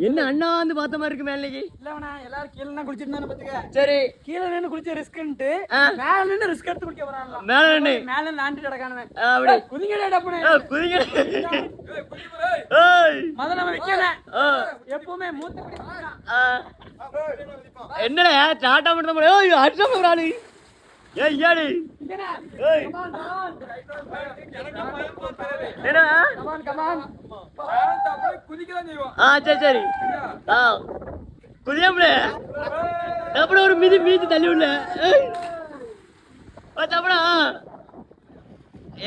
என்ன அண்ணா வந்து பார்த்த மாதிரி இருக்கு மேலைக்கு இல்லவனா எல்லாரும் கீழ தான் குளிச்சிட்டு இருந்தானே பாத்துக்க. சரி கீழ நின்னு குளிச்ச ரிஸ்க்ன்ட்டு மேல நின்னு ரிஸ்க் எடுத்து குளிக்க வரான்ல. மேல லாண்டி நடக்கானே. அப்படி குதிங்கடா டப்பனே. குதிங்க. மதன நம்ம வைக்கணும். எப்பவுமே மூத்த படி. என்னடா டாடா மட்டும் தான். ஏய் அர்ச்சம் வரானே. ஏய் யாரு? ஏய் என்ன? கமான். குதிக்கலாம் செய்வோம். சரி சரி. குதியாமல. அப்புறம் ஒரு மீதி தள்ளி விடல. அப்புறம்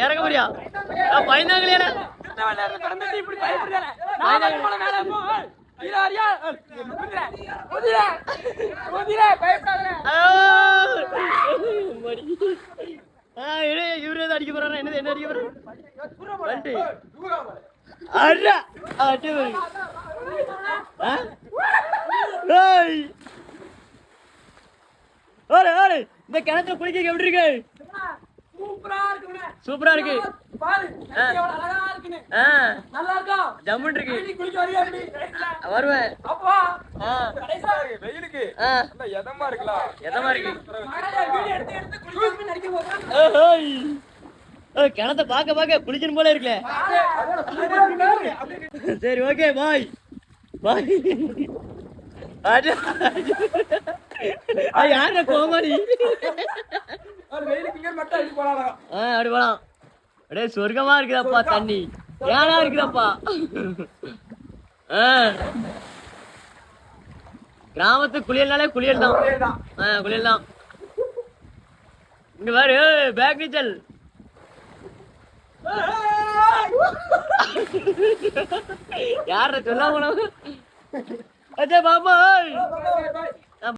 இறங்க முடியா? பயந்தாங்களேடா. இப்படி பயப்படுறானே. நான் போல மேல போ. இராரியா. குதிரை பயப்படாதே. இவரே அடிக்க போறாரா? என்ன அடிக்க போறாரு? அடா அடே. இந்த கிணத்துல குளிக்க எப்படி இருக்கு? சூப்பரா இருக்கு. பாரு எவ்வளவு அழகா இருக்குன்னு. நல்லா இருக்கா? ஜம்முன் இருக்கு. குளிக்க வரியா அப்படி? வருவேன். அப்பா கடைசியா இருக்கு வெயிலுக்கு. நல்லா எதமா இருக்குல. எதமா இருக்கு? வீடியோ எடுத்து குளிக்க நடிக்க போறேன். கிணத்தை பாக்க குளிக்கணும் போல இருக்குல்ல. சரி ஓகே பாய் பாய். யார கோமாளி? வெயிலுக்கு மட்டும் அடி போலாம். அப்படி போலாம். அப்படியே சொர்க்கமா இருக்குதாப்பா தண்ணி. ஏனா இருக்குதாப்பா. கிராமத்து குளியல்னாலே குளியல் தான். குளியல் தான். இங்க பாரு பேக் நீச்சல். யார சொல்ல போனோம்? அச்சா பாப்பா